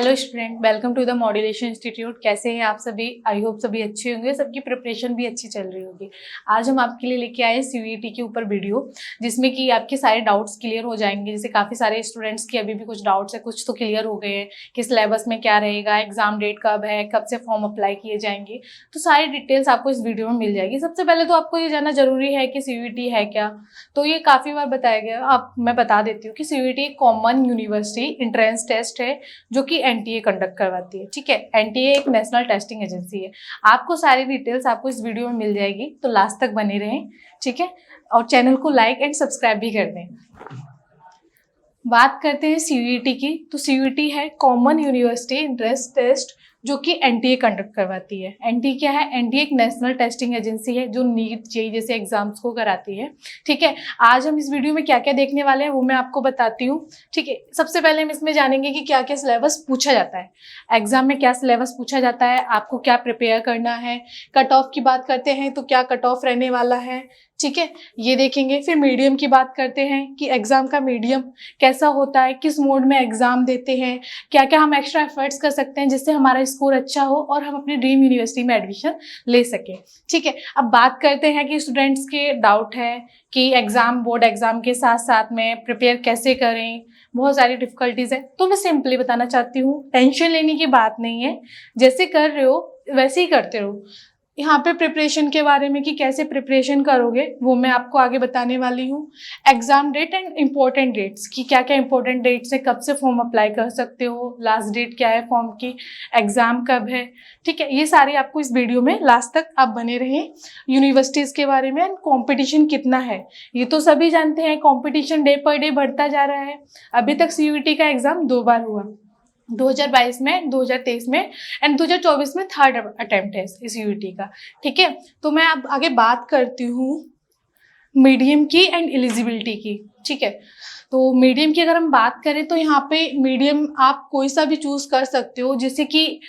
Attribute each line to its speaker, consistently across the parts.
Speaker 1: Hello student, welcome to the modulation institute. कैसे हैं आप सभी? आई होप सभी अच्छे होंगे, सबकी प्रिपरेशन भी अच्छी चल रही होगी। आज हम आपके लिए लेके आए सीयूईटी के ऊपर वीडियो, जिसमें कि आपके सारे डाउट्स क्लियर हो जाएंगे। जैसे काफ़ी सारे स्टूडेंट्स के अभी भी कुछ डाउट्स है, कुछ तो क्लियर हो गए हैं कि सिलेबस में क्या रहेगा, एग्जाम डेट कब है, कब से फॉर्म अप्लाई किए जाएंगे। तो सारी डिटेल्स आपको इस वीडियो में मिल जाएगी। सबसे पहले तो आपको ये जानना जरूरी है कि सीयूईटी है क्या। तो ये काफ़ी बार बताया गया, मैं बता देती हूँ कि सीयूईटी एक कॉमन यूनिवर्सिटी इंट्रेंस टेस्ट है जो कि एनटीए कंडक्ट करवाती है। ठीक है, एनटीए एक नेशनल टेस्टिंग एजेंसी है। आपको सारी डिटेल्स आपको इस वीडियो में मिल जाएगी, तो लास्ट तक बने रहें। ठीक है, और चैनल को लाइक एंड सब्सक्राइब भी कर दें। बात करते हैं सीयूईटी की। तो सीयूईटी है कॉमन यूनिवर्सिटी इंट्रेंस टेस्ट जो कि एनटीए कंडक्ट करवाती है। एनटीए क्या है? एनटीए एक नेशनल टेस्टिंग एजेंसी है जो नीट जेईई जैसे एग्जाम्स को कराती है। ठीक है, आज हम इस वीडियो में क्या क्या देखने वाले हैं वो मैं आपको बताती हूँ। ठीक है, सबसे पहले हम इसमें जानेंगे कि क्या क्या सिलेबस पूछा जाता है, एग्जाम में क्या सिलेबस पूछा जाता है, आपको क्या प्रिपेयर करना है। कट ऑफ की बात करते हैं तो क्या कट ऑफ रहने वाला है। ठीक है, ये देखेंगे। फिर मीडियम की बात करते हैं कि एग्जाम का मीडियम कैसा होता है, किस मोड में एग्जाम देते हैं, क्या क्या हम एक्स्ट्रा एफर्ट्स कर सकते हैं जिससे हमारा स्कोर अच्छा हो और हम अपनी ड्रीम यूनिवर्सिटी में एडमिशन ले सकें। ठीक है, अब बात करते हैं कि स्टूडेंट्स के डाउट है कि एग्जाम, बोर्ड एग्जाम के साथ साथ में प्रिपेयर कैसे करें। बहुत सारी डिफिकल्टीज है, तो मैं सिंपली बताना चाहती हूँ, टेंशन लेने की बात नहीं है। जैसे कर रहे हो वैसे ही करते रहो। यहाँ पे प्रिपरेशन के बारे में कि कैसे प्रिपरेशन करोगे वो मैं आपको आगे बताने वाली हूँ। Exam date and important dates की क्या क्या इंपॉर्टेंट डेट्स है, कब से फॉर्म अप्लाई कर सकते हो, लास्ट डेट क्या है फॉर्म की, एग्जाम कब है। ठीक है, ये सारे आपको इस वीडियो में लास्ट तक आप बने रहें। यूनिवर्सिटीज़ के बारे में एंड कॉम्पिटिशन कितना है ये तो सभी जानते हैं, कॉम्पिटिशन डे पर डे बढ़ता जा रहा है। अभी तक सीयूईटी का एग्जाम 2 बार हुआ, 2022 में, 2023 में एंड 2024 में थर्ड अटेम्प्ट है इस यूईटी का। ठीक है, तो मैं अब आगे बात करती हूँ मीडियम की एंड एलिजिबिलिटी की। ठीक है, तो मीडियम की अगर हम बात करें तो यहाँ पे मीडियम आप कोई सा भी चूज कर सकते हो। जैसे कि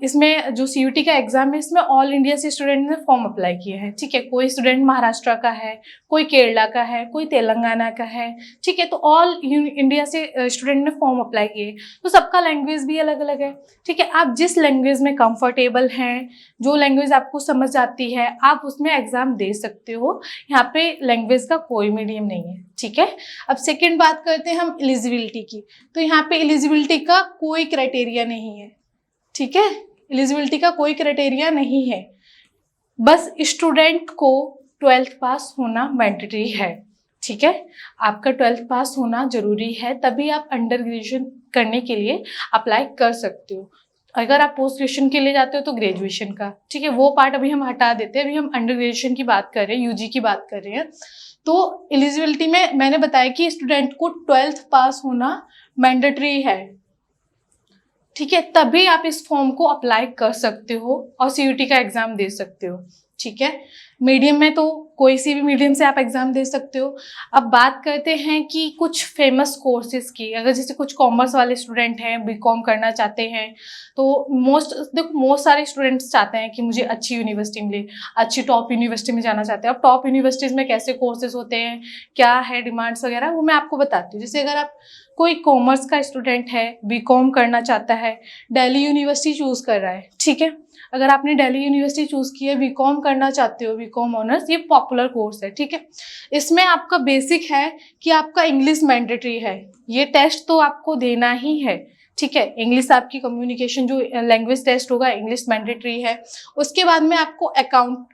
Speaker 1: इसमें जो सीयूईटी का एग्जाम है इसमें ऑल इंडिया से स्टूडेंट ने फॉर्म अप्लाई किए हैं। ठीक है, कोई स्टूडेंट महाराष्ट्र का है, कोई केरला का है, कोई तेलंगाना का है। ठीक है, तो ऑल इंडिया से स्टूडेंट ने फॉर्म अप्लाई किए, तो सबका लैंग्वेज भी अलग अलग है। ठीक है, आप जिस लैंग्वेज में कंफर्टेबल हैं, जो लैंग्वेज आपको समझ आती है, आप उसमें एग्जाम दे सकते हो। यहाँ पे लैंग्वेज का कोई मीडियम नहीं है। ठीक है, अब सेकेंड बात करते हैं हम एलिजिबिलिटी की। तो यहाँ पे एलिजिबिलिटी का कोई क्राइटेरिया नहीं है। ठीक है, एलिजिबिलिटी का कोई क्राइटेरिया नहीं है, बस स्टूडेंट को 12th पास होना मैंडेटरी है। ठीक है, आपका 12th पास होना जरूरी है, तभी आप अंडर ग्रेजुएशन करने के लिए अप्लाई कर सकते हो। अगर आप पोस्ट ग्रेजुएशन के लिए जाते हो तो ग्रेजुएशन का। ठीक है, वो पार्ट अभी हम हटा देते हैं, अभी हम अंडर ग्रेजुएशन की बात कर रहे हैं, यूजी की बात कर रहे हैं। तो एलिजिबिलिटी में मैंने बताया कि स्टूडेंट को 12th पास होना मैंडेटरी है। ठीक है, तभी आप इस फॉर्म को अप्लाई कर सकते हो और सीयूईटी का एग्जाम दे सकते हो। ठीक है, मीडियम में तो कोई सी भी मीडियम से आप एग्जाम दे सकते हो। अब बात करते हैं कि कुछ फेमस कोर्सेज की। अगर जैसे कुछ कॉमर्स वाले स्टूडेंट हैं, बीकॉम करना चाहते हैं, तो मोस्ट सारे स्टूडेंट्स चाहते हैं कि मुझे अच्छी यूनिवर्सिटी मिले, अच्छी टॉप यूनिवर्सिटी में जाना चाहते हैं। अब टॉप यूनिवर्सिटीज़ में कैसे कोर्सेज होते हैं, क्या है डिमांड्स वगैरह, वो मैं आपको बताती हूँ। जैसे अगर आप कोई कॉमर्स का स्टूडेंट है, बीकॉम करना चाहता है, दिल्ली यूनिवर्सिटी चूज कर रहा है। ठीक है, अगर आपने दिल्ली यूनिवर्सिटी चूज की है, बीकॉम करना चाहते हो, बीकॉम ऑनर्स, ये पॉपुलर कोर्स है। ठीक है, इसमें आपका बेसिक है कि आपका इंग्लिश मैंडेटरी है, ये टेस्ट तो आपको देना ही है। ठीक है, इंग्लिश आपकी कम्युनिकेशन जो लैंग्वेज टेस्ट होगा, इंग्लिश मैंडेटरी है। उसके बाद में आपको अकाउंट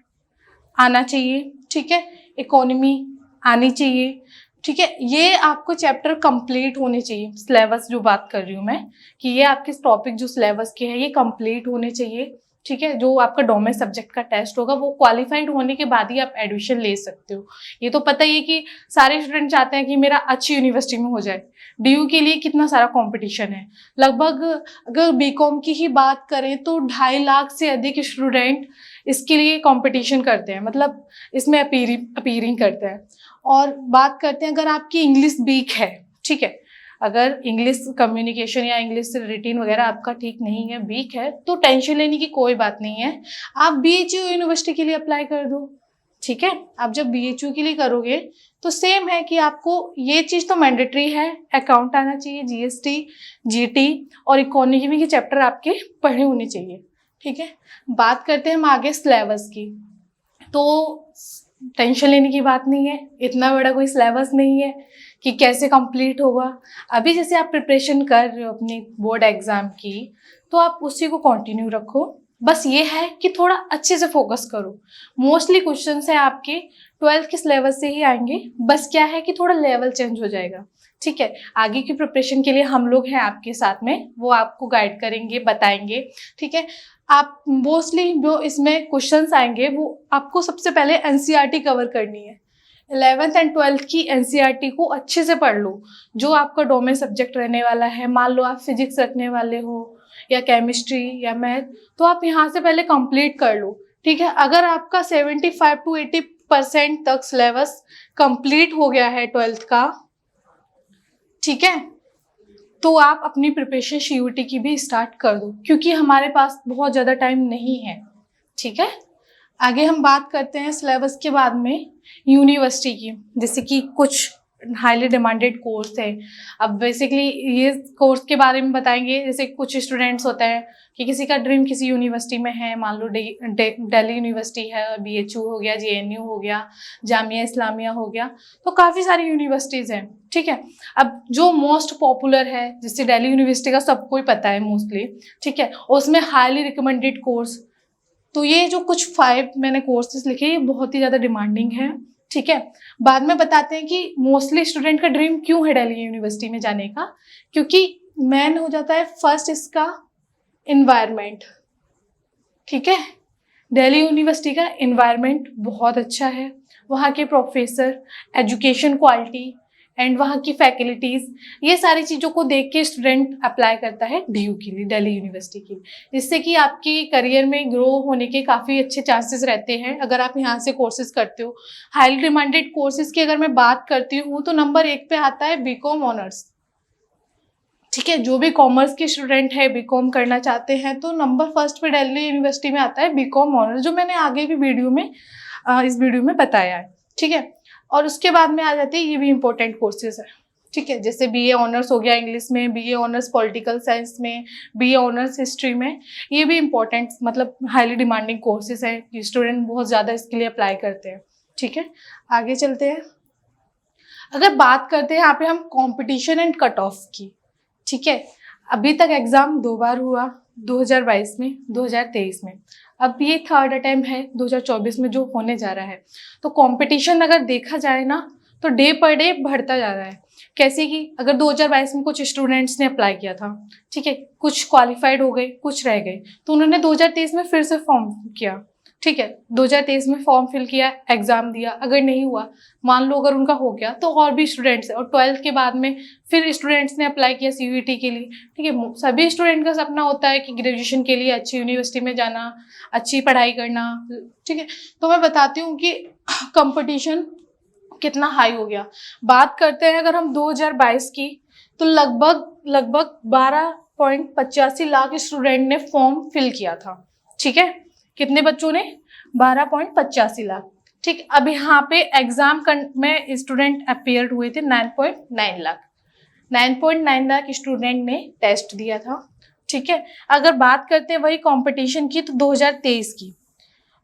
Speaker 1: आना चाहिए। ठीक है, इकोनॉमी आनी चाहिए। ठीक है, ये आपको चैप्टर कंप्लीट होने चाहिए। सिलेबस जो बात कर रही हूँ मैं कि ये आपके टॉपिक जो सिलेबस के हैं ये कंप्लीट होने चाहिए। ठीक है, जो आपका डोमेन सब्जेक्ट का टेस्ट होगा वो क्वालिफाइड होने के बाद ही आप एडमिशन ले सकते हो। ये तो पता ही है कि सारे स्टूडेंट चाहते हैं कि मेरा अच्छी यूनिवर्सिटी में हो जाए। डीयू के लिए कितना सारा कंपटीशन है, लगभग अगर बीकॉम की ही बात करें तो 2.5 लाख से अधिक स्टूडेंट इसके लिए कंपटीशन करते हैं, मतलब इसमें अपीयरिंग करते हैं। और बात करते हैं अगर आपकी इंग्लिश वीक है। ठीक है, अगर इंग्लिश कम्युनिकेशन या इंग्लिश रिटिन वगैरह आपका ठीक नहीं है, वीक है, तो टेंशन लेने की कोई बात नहीं है, आप बीएचयू यूनिवर्सिटी के लिए अप्लाई कर दो। ठीक है। अब जब BHU के लिए करोगे तो सेम है कि आपको ये चीज तो मैंडेटरी है, अकाउंट आना चाहिए, GST, GT और इकोनॉमी के चैप्टर आपके पढ़े होने चाहिए। ठीक है, बात करते हैं हम आगे सिलेबस की। तो टेंशन लेने की बात नहीं है, इतना बड़ा कोई सिलेबस नहीं है कि कैसे कंप्लीट होगा। अभी जैसे आप प्रिपरेशन कर रहे हो अपनी बोर्ड एग्जाम की, तो आप उसी को कंटिन्यू रखो। बस ये है कि थोड़ा अच्छे से फोकस करो। मोस्टली क्वेश्चंस है आपके 12th के सिलेबस से ही आएंगे, बस क्या है कि थोड़ा लेवल चेंज हो जाएगा। ठीक है, आगे की प्रिपरेशन के लिए हम लोग हैं आपके साथ में, वो आपको गाइड करेंगे, बताएंगे। ठीक है, आप मोस्टली जो इसमें क्वेश्चंस आएंगे वो आपको सबसे पहले NCERT कवर करनी है। 11th एंड 12th की NCERT को अच्छे से पढ़ लो। जो आपका डोमेन सब्जेक्ट रहने वाला है, मान लो आप फिजिक्स रखने वाले हो या केमिस्ट्री या मैथ, तो आप यहाँ से पहले कंप्लीट कर लो। ठीक है, अगर आपका 75 to 80% तक सिलेबस कंप्लीट हो गया है 12th का, ठीक है, तो आप अपनी प्रिपरेशन CUET की भी स्टार्ट कर दो, क्योंकि हमारे पास बहुत ज़्यादा टाइम नहीं है। ठीक है, आगे हम बात करते हैं सिलेबस के बाद में यूनिवर्सिटी की, जैसे कि कुछ हाईली डिमांडेड कोर्स है। अब बेसिकली ये कोर्स के बारे में बताएंगे। जैसे कुछ स्टूडेंट्स होते हैं कि किसी का ड्रीम किसी यूनिवर्सिटी में है, मान लो दिल्ली यूनिवर्सिटी है, BHU हो गया, JNU हो गया, जामिया इस्लामिया हो गया, तो काफ़ी सारी यूनिवर्सिटीज़ हैं। ठीक है, अब जो मोस्ट पॉपुलर है, जैसे दिल्ली यूनिवर्सिटी का सबको ही पता है मोस्टली, ठीक है, उसमें हाईली रिकमेंडेड कोर्स, तो ये जो कुछ 5 मैंने कोर्सेज लिखे, ये बहुत ही ज़्यादा डिमांडिंग है। ठीक है, बाद में बताते हैं कि मोस्टली स्टूडेंट का ड्रीम क्यों है दिल्ली यूनिवर्सिटी में जाने का, क्योंकि मेन हो जाता है फर्स्ट इसका इन्वायरमेंट। ठीक है, दिल्ली यूनिवर्सिटी का इन्वायरमेंट बहुत अच्छा है, वहाँ के प्रोफेसर, एजुकेशन क्वालिटी एंड वहाँ की फैकल्टीज़, ये सारी चीज़ों को देख के स्टूडेंट अप्लाई करता है DU के लिए, दिल्ली यूनिवर्सिटी के लिए, जिससे कि आपकी करियर में ग्रो होने के काफ़ी अच्छे चांसेस रहते हैं अगर आप यहाँ से कोर्सेज करते हो। हाईली डिमांडेड कोर्सेज की अगर मैं बात करती हूँ तो नंबर 1 पे आता है BCom ऑनर्स। ठीक है, जो भी कॉमर्स के स्टूडेंट है, BCom करना चाहते हैं, तो नंबर फर्स्ट पे दिल्ली यूनिवर्सिटी में आता है BCom ऑनर्स, जो मैंने आगे भी वीडियो में इस वीडियो में बताया है। ठीक है, और उसके बाद में आ जाते हैं ये भी इंपॉर्टेंट कोर्सेज है। ठीक है, जैसे BA ऑनर्स हो गया इंग्लिश में, BA ऑनर्स पॉलिटिकल साइंस में, BA ऑनर्स हिस्ट्री में, ये भी इंपॉर्टेंट मतलब हाईली डिमांडिंग कोर्सेज है, स्टूडेंट बहुत ज़्यादा इसके लिए अप्लाई करते हैं। ठीक है, आगे चलते हैं। अगर बात करते हैं यहाँ पे हम कॉम्पिटिशन एंड कट ऑफ की, ठीक है, अभी तक एग्जाम 2 बार हुआ, 2022 में, 2023 में, अब ये थर्ड अटेम्प्ट है 2024 में जो होने जा रहा है। तो कंपटीशन अगर देखा जाए ना, तो डे पर डे बढ़ता जा रहा है। कैसे कि अगर 2022 में कुछ स्टूडेंट्स ने अप्लाई किया था, ठीक है, कुछ क्वालिफाइड हो गए, कुछ रह गए, तो उन्होंने 2023 में फिर से फॉर्म किया। ठीक है, 2023 में फॉर्म फिल किया, एग्जाम दिया, अगर नहीं हुआ, मान लो अगर उनका हो गया, तो और भी स्टूडेंट्स है, और 12th के बाद में फिर स्टूडेंट्स ने अप्लाई किया CUET के लिए। ठीक है, सभी स्टूडेंट का सपना होता है कि ग्रेजुएशन के लिए अच्छी यूनिवर्सिटी में जाना, अच्छी पढ़ाई करना। ठीक है, तो मैं बताती हूँ कि कंपटीशन कितना हाई हो गया। बात करते हैं अगर हम 2022 की, तो लगभग 12.85 लाख स्टूडेंट ने फॉर्म फिल किया था। ठीक है, कितने बच्चों ने? 12.85 लाख। ठीक, अब यहाँ पे एग्जाम में स्टूडेंट अपीयर हुए थे 9.9 लाख। 9.9 लाख स्टूडेंट ने टेस्ट दिया था। ठीक है, अगर बात करते हैं वही कंपटीशन की, तो 2023 की,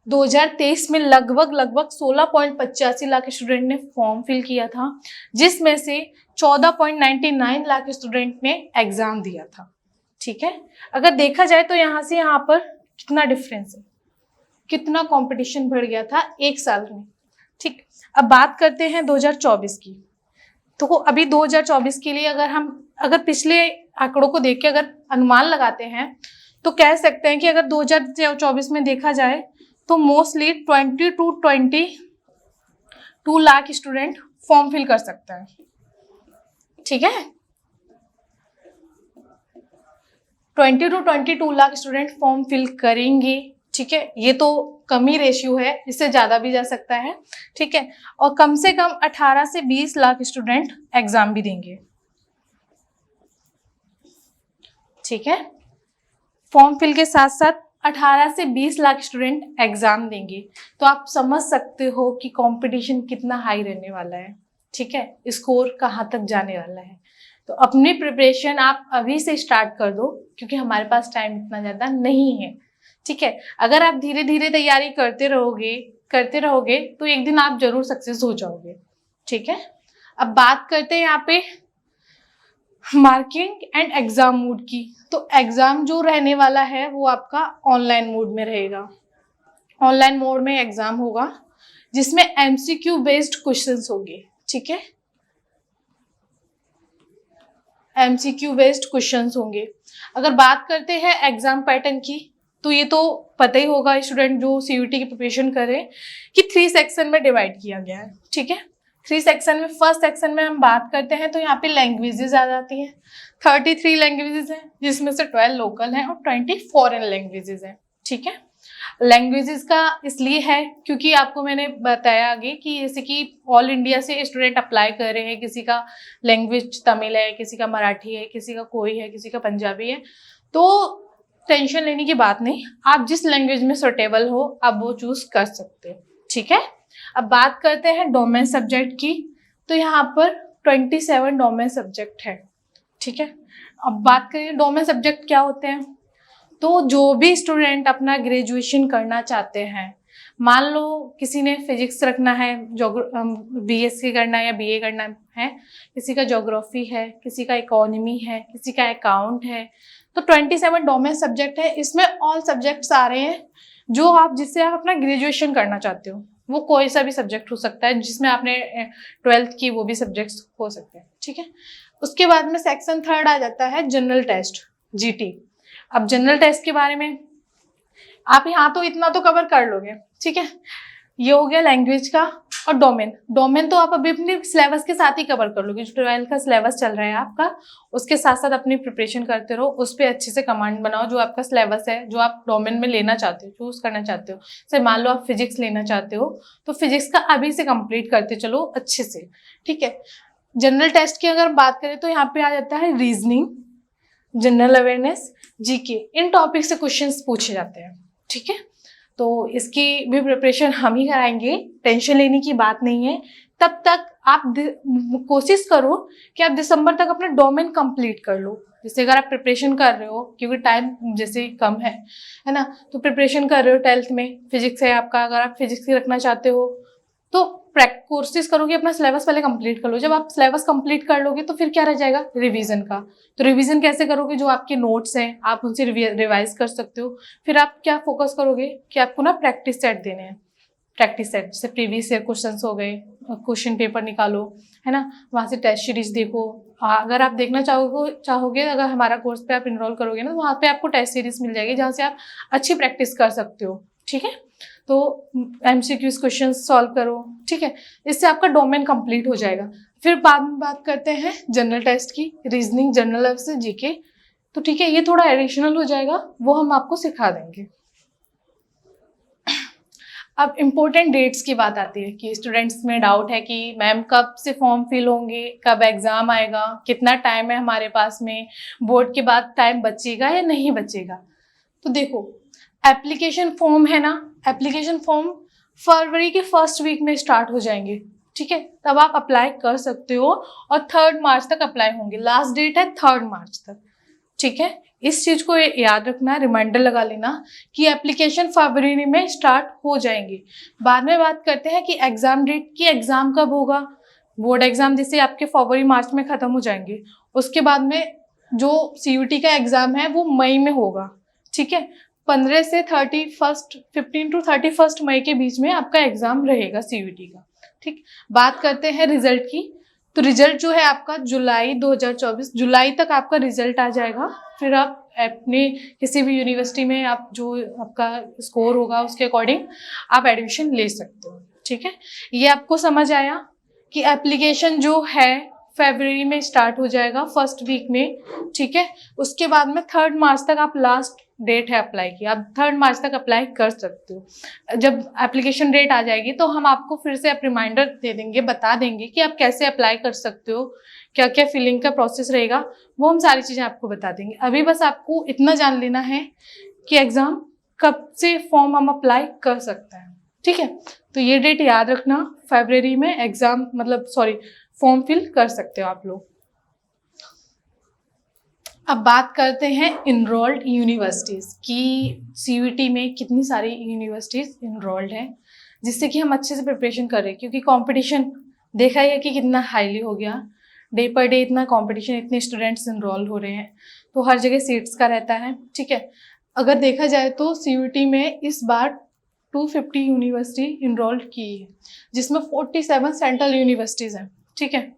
Speaker 1: 2023 में लगभग 16.85 लाख स्टूडेंट ने फॉर्म फिल किया था, जिसमें से 14.99 लाख स्टूडेंट ने एग्जाम दिया था। ठीक है, अगर देखा जाए तो यहाँ से यहाँ पर कितना डिफरेंस है, कितना कंपटीशन बढ़ गया था एक साल में। ठीक, अब बात करते हैं 2024 की। तो अभी 2024 के लिए अगर पिछले आंकड़ों को देख के अगर अनुमान लगाते हैं, तो कह सकते हैं कि अगर 2024 में देखा जाए तो mostly 20 to 22 lakh student form fill कर सकता है। ठीक है, 20 to 22 lakh student form fill करेंगे। ठीक है, ये तो कम ही रेशियो है, इससे ज़्यादा भी जा सकता है। ठीक है, और कम से कम 18 से 20 लाख स्टूडेंट एग्जाम भी देंगे। ठीक है, फॉर्म फिल के साथ साथ 18 से 20 लाख स्टूडेंट एग्जाम देंगे, तो आप समझ सकते हो कि कंपटीशन कितना हाई रहने वाला है। ठीक है, स्कोर कहाँ तक जाने वाला है। तो अपनी प्रिपरेशन आप अभी से स्टार्ट कर दो, क्योंकि हमारे पास टाइम इतना ज़्यादा नहीं है। ठीक है, अगर आप धीरे धीरे तैयारी करते रहोगे तो एक दिन आप जरूर सक्सेस हो जाओगे। ठीक है, अब बात करते हैं यहाँ पे मार्किंग एंड एग्जाम मोड की। तो एग्जाम जो रहने वाला है वो आपका ऑनलाइन मोड में रहेगा। ऑनलाइन मोड में एग्जाम होगा जिसमें एमसीक्यू बेस्ड क्वेश्चंस होंगे। ठीक है, एमसीक्यू बेस्ड क्वेश्चंस होंगे। अगर बात करते हैं एग्जाम पैटर्न की, तो ये तो पता ही होगा स्टूडेंट जो सीयूटी की प्रिपरेशन करे कि 3 सेक्शन में डिवाइड किया गया है। ठीक है, 3 सेक्शन में, फर्स्ट सेक्शन में हम बात करते हैं तो यहाँ पे लैंग्वेजेस आ जाती हैं। 33 लैंग्वेजेस हैं, जिसमें से 12 लोकल हैं और 20 फॉरेन लैंग्वेजेस हैं। ठीक है, लैंग्वेजेस का इसलिए है क्योंकि आपको मैंने बताया आगे कि जैसे कि ऑल इंडिया से स्टूडेंट अप्लाई कर रहे हैं, किसी का लैंग्वेज तमिल है, किसी का मराठी है, किसी का कोई है, किसी का पंजाबी है, तो टेंशन लेने की बात नहीं, आप जिस लैंग्वेज में सुटेबल हो आप वो चूज कर सकते हो। ठीक है, अब बात करते हैं डोमेन सब्जेक्ट की। तो यहाँ पर 27 डोमेन सब्जेक्ट है। ठीक है, अब बात करें डोमेन सब्जेक्ट क्या होते हैं। तो जो भी स्टूडेंट अपना ग्रेजुएशन करना चाहते हैं, मान लो किसी ने फिजिक्स रखना है, बीएससी करना है या बीए करना है, किसी का ज्योग्राफी है, किसी का इकोनॉमी है, किसी का अकाउंट है, तो 27 डोमेन सब्जेक्ट है। इसमें ऑल सब्जेक्ट्स आ रहे हैं जो आप जिससे आप अपना ग्रेजुएशन करना चाहते हो। वो कोई सा भी सब्जेक्ट हो सकता है, जिसमें आपने 12th की वो भी सब्जेक्ट्स हो सकते हैं। ठीक है, उसके बाद में सेक्शन 3 आ जाता है जनरल टेस्ट, जीटी। अब जनरल टेस्ट के बारे में आप यहाँ तो इतना तो कवर कर लोगे। ठीक है, ये हो गया लैंग्वेज का। और डोमेन तो आप अभी अपने सिलेबस के साथ ही कवर कर लोगे। जो 12 का सिलेबस चल रहा है आपका, उसके साथ साथ अपनी प्रिपरेशन करते रहो, उस पर अच्छे से कमांड बनाओ। जो आपका सिलेबस है, जो आप डोमेन में लेना चाहते हो, चूज करना चाहते हो, जैसे मान लो आप फिजिक्स लेना चाहते हो तो फिजिक्स का अभी से कंप्लीट करते चलो अच्छे से। ठीक है, जनरल टेस्ट की अगर बात करें तो यहाँ पे आ जाता है रीजनिंग, जनरल अवेयरनेस, जीके। इन टॉपिक से क्वेश्चंस पूछे जाते हैं। ठीक है, तो इसकी भी प्रिपरेशन हम ही कराएंगे, टेंशन लेने की बात नहीं है। तब तक आप कोशिश करो कि आप दिसंबर तक अपना डोमेन कंप्लीट कर लो। जैसे अगर आप प्रिपरेशन कर रहे हो, क्योंकि टाइम जैसे कम है ना, तो प्रिपरेशन कर रहे हो 12th में फिजिक्स है आपका, अगर आप फिजिक्स ही रखना चाहते हो तो कोशिश करोगे अपना सिलेबस पहले कंप्लीट कर लो। जब आप सिलेबस कंप्लीट कर लोगे तो फिर क्या रह जाएगा, रिवीजन का। तो रिवीजन कैसे करोगे, जो आपके नोट्स हैं आप उनसे रिवाइज कर सकते हो। फिर आप क्या फोकस करोगे कि आपको ना प्रैक्टिस सेट देने हैं। प्रैक्टिस सेट जैसे प्रीवियस ईयर क्वेश्चन हो गए, क्वेश्चन पेपर निकालो, है ना, वहाँ से टेस्ट सीरीज देखो। अगर आप देखना चाहोगे अगर हमारा कोर्स पे आप इनरोल करोगे ना, तो वहाँ पे आपको टेस्ट सीरीज मिल जाएगी जहाँ से आप अच्छी प्रैक्टिस कर सकते हो। ठीक है, तो एमसीक्यूज क्वेश्चन सॉल्व करो। ठीक है, इससे आपका डोमेन कंप्लीट हो जाएगा। फिर बाद में बात करते हैं जनरल टेस्ट की, रीजनिंग, जनरल से जीके। तो ठीक है, ये थोड़ा एडिशनल हो जाएगा, वो हम आपको सिखा देंगे। अब इम्पोर्टेंट डेट्स की बात आती है कि स्टूडेंट्स में डाउट है कि मैम कब से फॉर्म फिल होंगे, कब एग्जाम आएगा, कितना टाइम है हमारे पास में, बोर्ड के बाद टाइम बचेगा या नहीं बचेगा। तो देखो, एप्लीकेशन फॉर्म है ना, एप्लीकेशन फॉर्म फरवरी के फर्स्ट वीक में स्टार्ट हो जाएंगे। ठीक है, तब आप अप्लाई कर सकते हो और 3 मार्च तक अप्लाई होंगे। लास्ट डेट है 3 मार्च तक। ठीक है, इस चीज को याद रखना, रिमाइंडर लगा लेना कि एप्लीकेशन फरवरी में स्टार्ट हो जाएंगे। बाद में बात करते हैं कि एग्जाम डेट की, एग्जाम कब होगा। बोर्ड एग्जाम जैसे आपके फरवरी मार्च में खत्म हो जाएंगे, उसके बाद में जो सीयूटी का एग्जाम है वो मई में होगा। ठीक है, 15 से 15 टू 31 मई के बीच में आपका एग्जाम रहेगा सीयूटी का। ठीक, बात करते हैं रिजल्ट की। तो रिजल्ट जो है आपका जुलाई 2024 जुलाई तक आपका रिजल्ट आ जाएगा। फिर आप अपने किसी भी यूनिवर्सिटी में आप जो आपका स्कोर होगा उसके अकॉर्डिंग आप एडमिशन ले सकते हो। ठीक है, ये आपको समझ आया कि एप्लीकेशन जो है फरवरी में स्टार्ट हो जाएगा फर्स्ट वीक में। ठीक है, उसके बाद में 3 मार्च तक आप लास्ट डेट है अप्लाई की, आप 3 मार्च तक अप्लाई कर सकते हो। जब एप्लीकेशन डेट आ जाएगी तो हम आपको फिर से आप रिमाइंडर दे देंगे, बता देंगे कि आप कैसे अप्लाई कर सकते हो, क्या क्या फिलिंग का प्रोसेस रहेगा, वो हम सारी चीज़ें आपको बता देंगे। अभी बस आपको इतना जान लेना है कि एग्ज़ाम कब से फॉर्म हम अप्लाई कर सकते हैं, ठीक है। तो ये डेट याद रखना, फरवरी में एग्जाम फॉर्म फिल कर सकते हो आप लोग। अब बात करते हैं इनरोल्ड यूनिवर्सिटीज़ की, सीयूईटी में कितनी सारी यूनिवर्सिटीज़ इनरोल्ड हैं, जिससे कि हम अच्छे से प्रिपरेशन करें, क्योंकि कंपटीशन देखा ही है कि कितना हाईली हो गया, डे पर डे इतना कंपटीशन, इतने स्टूडेंट्स इनरोल हो रहे हैं, तो हर जगह सीट्स का रहता है, ठीक है। अगर देखा जाए तो सीयूईटी में इस बार 250 यूनिवर्सिटी इनरोल्ड की है, जिसमें 47 सेंट्रल यूनिवर्सिटीज़ हैं, ठीक है।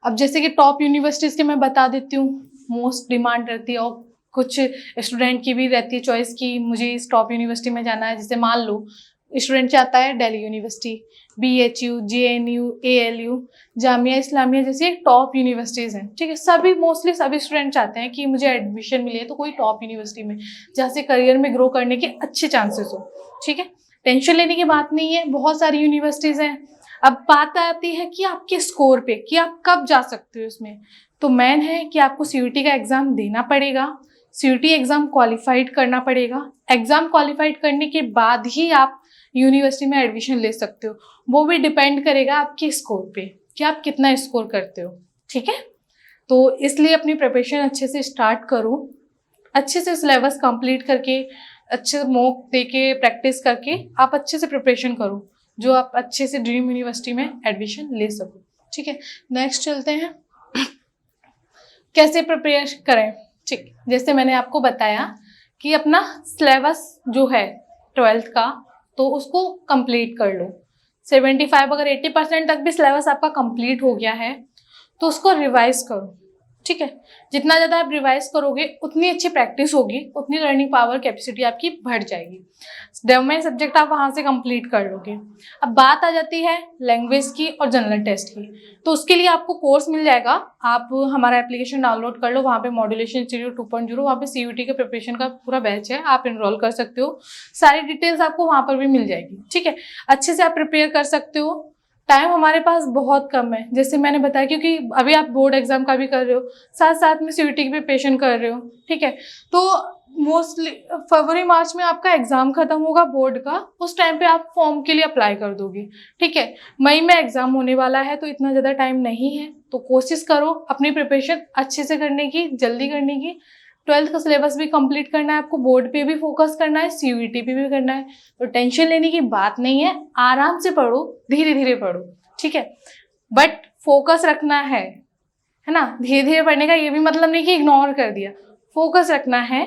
Speaker 1: अब जैसे कि टॉप यूनिवर्सिटीज़ के मैं बता देती हूँ, मोस्ट डिमांड रहती है और कुछ स्टूडेंट की भी रहती है चॉइस कि मुझे इस टॉप यूनिवर्सिटी में जाना है। जैसे मान लो स्टूडेंट चाहता है Delhi university, BHU, JNU, ALU, Jamia Islamia जैसी एक टॉप यूनिवर्सिटीज़ हैं, ठीक है। सभी मोस्टली सभी स्टूडेंट चाहते हैं कि मुझे एडमिशन मिले तो कोई टॉप यूनिवर्सिटी में, जहाँ से करियर में ग्रो करने के अच्छे चांसेस हो, ठीक है। टेंशन लेने की बात नहीं है, बहुत सारी यूनिवर्सिटीज़ हैं। अब बात आती है कि आपके स्कोर पे, कि आप कब जा सकते हो इसमें। तो मेन है कि आपको सीयूईटी का एग्ज़ाम देना पड़ेगा, सीयूईटी एग्ज़ाम क्वालिफाइड करना पड़ेगा। एग्ज़ाम क्वालिफाइड करने के बाद ही आप यूनिवर्सिटी में एडमिशन ले सकते हो। वो भी डिपेंड करेगा आपके स्कोर पे कि आप कितना स्कोर करते हो, ठीक है। तो इसलिए अपनी प्रिपरेशन अच्छे से स्टार्ट करो, अच्छे से सिलेबस कंप्लीट करके, अच्छे से मॉक दे के, प्रैक्टिस करके आप अच्छे से प्रिपरेशन करो, जो आप अच्छे से ड्रीम यूनिवर्सिटी में एडमिशन ले सको, ठीक है। नेक्स्ट चलते हैं, कैसे प्रिपेयर करें, ठीक। जैसे मैंने आपको बताया कि अपना सिलेबस जो है 12th का, तो उसको कंप्लीट कर लो। 75 अगर 80% तक भी सिलेबस आपका कंप्लीट हो गया है तो उसको रिवाइज करो, ठीक है। जितना ज़्यादा आप रिवाइज करोगे उतनी अच्छी प्रैक्टिस होगी, उतनी लर्निंग पावर कैपेसिटी आपकी बढ़ जाएगी। डोमेन सब्जेक्ट आप वहाँ से कंप्लीट कर लोगे। अब बात आ जाती है लैंग्वेज की और जनरल टेस्ट की, तो उसके लिए आपको कोर्स मिल जाएगा। आप हमारा एप्लीकेशन डाउनलोड कर लो, वहाँ पे मॉड्यूलेशन इंस्टीट्यूट 2.0, वहाँ पे सीयूईटी के प्रिपरेशन का पूरा बैच है, आप इनरोल कर सकते हो। सारी डिटेल्स आपको वहाँ पर भी मिल जाएगी, ठीक है। अच्छे से आप प्रिपेयर कर सकते हो। टाइम हमारे पास बहुत कम है, जैसे मैंने बताया, क्योंकि अभी आप बोर्ड एग्जाम का भी कर रहे हो, साथ साथ में सीयूईटी की प्रिपरेशन कर रहे हो, ठीक है। तो मोस्टली फरवरी मार्च में आपका एग्जाम खत्म होगा बोर्ड का, उस टाइम पे आप फॉर्म के लिए अप्लाई कर दोगे, ठीक है। मई में एग्जाम होने वाला है, तो इतना ज़्यादा टाइम नहीं है, तो कोशिश करो अपनी प्रिपरेशन अच्छे से करने की, जल्दी करने की। 12th का सिलेबस भी कंप्लीट करना है आपको, बोर्ड पे भी फोकस करना है, सीयूईटी पे भी करना है, तो टेंशन लेने की बात नहीं है। आराम से पढ़ो, धीरे धीरे पढ़ो, ठीक है। बट फोकस रखना है ना। धीरे धीरे पढ़ने का ये भी मतलब नहीं कि इग्नोर कर दिया, फोकस रखना है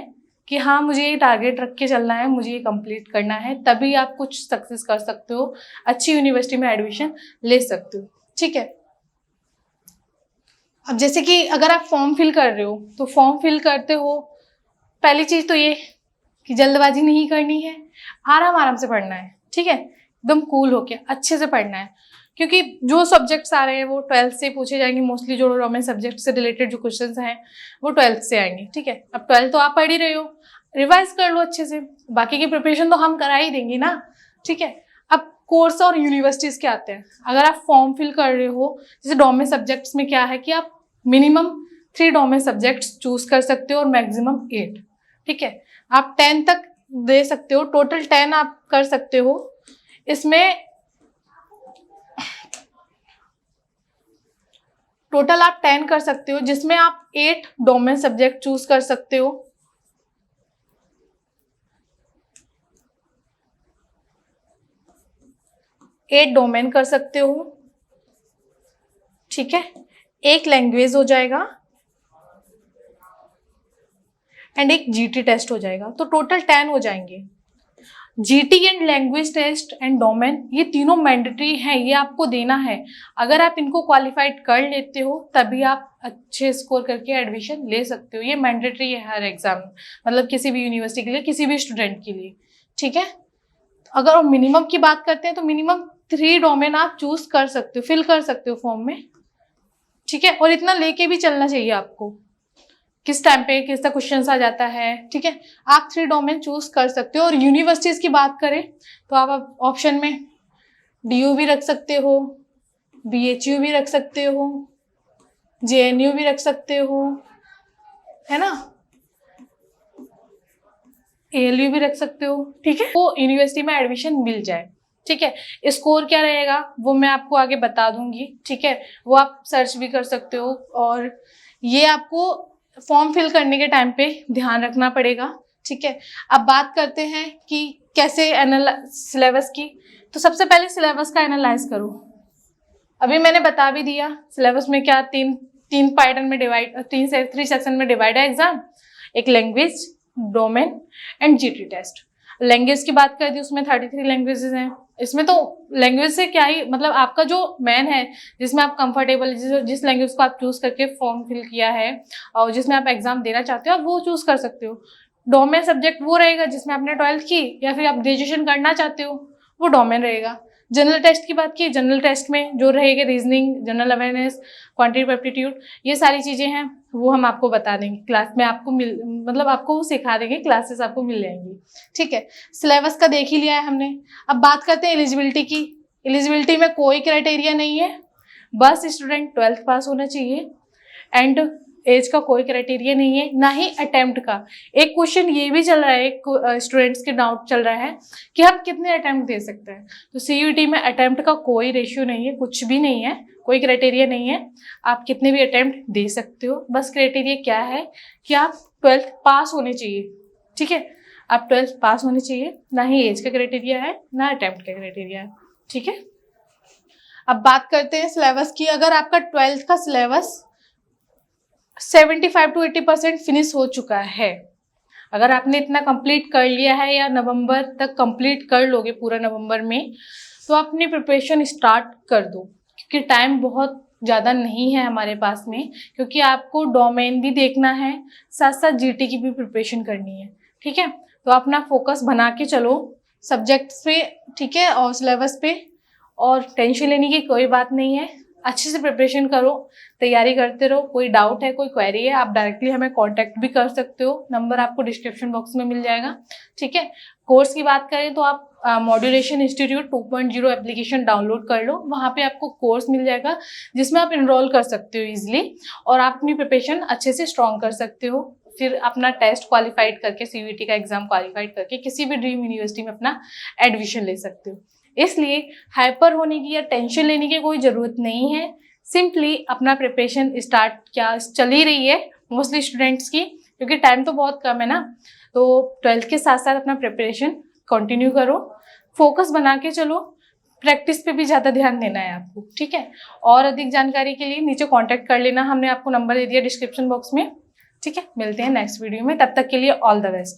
Speaker 1: कि हाँ मुझे ये टारगेट रख के चलना है, मुझे ये कंप्लीट करना है, तभी आप कुछ सक्सेस कर सकते हो, अच्छी यूनिवर्सिटी में एडमिशन ले सकते हो, ठीक है। अब जैसे कि अगर आप फॉर्म फिल कर रहे हो, तो फॉर्म फिल करते हो, पहली चीज़ तो ये कि जल्दबाजी नहीं करनी है, आराम आराम से पढ़ना है, ठीक है। एकदम कूल होके अच्छे से पढ़ना है, क्योंकि जो सब्जेक्ट्स आ रहे हैं वो 12th से पूछे जाएंगे। मोस्टली जो रोमन सब्जेक्ट से रिलेटेड जो क्वेश्चंस हैं वो 12th से आएंगे, ठीक है। अब 12th तो आप पढ़ ही रहे हो, रिवाइज कर लो अच्छे से, बाकी की प्रिपरेशन तो हम करा ही देंगे ना, ठीक है। अब कोर्स और यूनिवर्सिटीज़ के आते हैं। अगर आप फॉर्म फिल कर रहे हो, जैसे डोमेन सब्जेक्ट्स में क्या है कि आप मिनिमम 3 डोमेन सब्जेक्ट्स चूज कर सकते हो और मैक्सिमम 8, ठीक है। आप 10 तक दे सकते हो, टोटल 10 आप कर सकते हो। इसमें टोटल आप 10 कर सकते हो, जिसमें आप 8 डोमेन सब्जेक्ट चूज कर सकते हो। एट डोमेन कर सकते हो, ठीक है। एक लैंग्वेज हो जाएगा एंड एक जीटी टेस्ट हो जाएगा, तो टोटल 10 हो जाएंगे। GT and language test and domain, ये तीनों मैंडेटरी हैं, ये आपको देना है। अगर आप इनको क्वालिफाइड कर लेते हो तभी आप अच्छे स्कोर करके एडमिशन ले सकते हो। ये मैंडेटरी है हर एग्जाम, मतलब किसी भी यूनिवर्सिटी के लिए, किसी भी स्टूडेंट के लिए, ठीक है। अगर मिनिमम की बात करते हैं तो मिनिमम 3 डोमेन आप चूज कर सकते हो, फिल कर सकते हो फॉर्म में, ठीक है। और इतना लेके भी चलना चाहिए आपको, किस टाइम पे किसका क्वेश्चन आ जाता है, ठीक है। आप 3 डोमेन चूज कर सकते हो। और यूनिवर्सिटीज की बात करें तो आप ऑप्शन में DU भी रख सकते हो, BHU भी रख सकते हो, JNU भी रख सकते हो, है ना। ALU भी रख सकते हो, ठीक है, वो यूनिवर्सिटी में एडमिशन मिल जाए, ठीक है। स्कोर क्या रहेगा वो मैं आपको आगे बता दूंगी, ठीक है, वो आप सर्च भी कर सकते हो। और ये आपको फॉर्म फिल करने के टाइम पे ध्यान रखना पड़ेगा, ठीक है। अब बात करते हैं कि कैसे सिलेबस की। तो सबसे पहले सिलेबस का एनालाइज करो। अभी मैंने बता भी दिया सिलेबस में क्या तीन पैटर्न में डिवाइड, 3 सेक्शन में डिवाइड है एग्जाम। एक language, domain and GT test. Language की बात कर दी, उसमें 33 लैंग्वेजेस हैं। इसमें तो लैंग्वेज से क्या ही मतलब, आपका जो मेन है जिसमें आप कंफर्टेबल, जिस लैंग्वेज को आप चूज करके फॉर्म फिल किया है और जिसमें आप एग्जाम देना चाहते हो, आप वो चूज कर सकते हो। डोमेन सब्जेक्ट वो रहेगा जिसमें आपने 12th की या फिर आप ग्रेजुएशन करना चाहते हो, वो डोमेन रहेगा। जनरल टेस्ट की बात की, जनरल टेस्ट में जो रहेगा reasoning, general awareness, quantitative aptitude, ये सारी चीजें हैं वो हम आपको बता देंगे क्लास में, आपको मतलब आपको सिखा देंगे, क्लासेस आपको मिल जाएंगी, ठीक है। सिलेबस का देख ही लिया है हमने। अब बात करते हैं एलिजिबिलिटी की। एलिजिबिलिटी में कोई क्राइटेरिया नहीं है, बस स्टूडेंट 12th पास होना चाहिए एंड एज का कोई क्राइटेरिया नहीं है, ना ही अटेम्प्ट का। एक क्वेश्चन ये भी चल रहा है, स्टूडेंट्स के डाउट चल रहा है कि हम कितने अटेम्प्ट दे सकते हैं। तो सीयूईटी में अटेम्प्ट का कोई रेशियो नहीं है, कुछ भी नहीं है, कोई क्राइटेरिया नहीं है, आप कितने भी अटेम्प्ट दे सकते हो। बस क्राइटेरिया क्या है कि आप 12th पास होने चाहिए, ठीक है, आप 12th पास होने चाहिए, ना ही एज का क्राइटेरिया है ना अटेम्प्ट का क्राइटेरिया है, ठीक है। अब बात करते हैं सिलेबस की। अगर आपका 12th का सिलेबस 75 to 80% फिनिश हो चुका है, अगर आपने इतना कंप्लीट कर लिया है या नवंबर तक कंप्लीट कर लोगे पूरा नवंबर में, तो अपनी प्रिपरेशन स्टार्ट कर दो, क्योंकि टाइम बहुत ज़्यादा नहीं है हमारे पास में, क्योंकि आपको डोमेन भी देखना है, साथ साथ जीटी की भी प्रिपरेशन करनी है, ठीक है। तो अपना फोकस बना के चलो सब्जेक्ट्स पे, ठीक है, और सिलेबस पे, और टेंशन लेने की कोई बात नहीं है। अच्छे से प्रिपरेशन करो, तैयारी करते रहो। कोई डाउट है, कोई क्वेरी है, आप डायरेक्टली हमें कांटेक्ट भी कर सकते हो, नंबर आपको डिस्क्रिप्शन बॉक्स में मिल जाएगा, ठीक है। कोर्स की बात करें तो आप मॉड्यूलेशन इंस्टीट्यूट 2.0 एप्लीकेशन डाउनलोड कर लो, वहाँ पे आपको कोर्स मिल जाएगा जिसमें आप इनरोल कर सकते हो इजिली, और आप अपनी प्रिपरेशन अच्छे से स्ट्रॉन्ग कर सकते हो। फिर अपना टेस्ट क्वालिफाइड करके, सीयूईटी का एग्जाम क्वालिफाइड करके किसी भी ड्रीम यूनिवर्सिटी में अपना एडमिशन ले सकते हो। इसलिए हाइपर होने की या टेंशन लेने की कोई ज़रूरत नहीं है। सिंपली अपना प्रिपरेशन स्टार्ट क्या चल ही रही है मोस्टली स्टूडेंट्स की, क्योंकि टाइम तो बहुत कम है ना। तो 12th के साथ साथ अपना प्रिपरेशन कंटिन्यू करो, फोकस बना के चलो, प्रैक्टिस पे भी ज़्यादा ध्यान देना है आपको, ठीक है। और अधिक जानकारी के लिए नीचे कॉन्टैक्ट कर लेना, हमने आपको नंबर दे दिया डिस्क्रिप्शन बॉक्स में, ठीक है। मिलते हैं नेक्स्ट वीडियो में, तब तक के लिए ऑल द बेस्ट।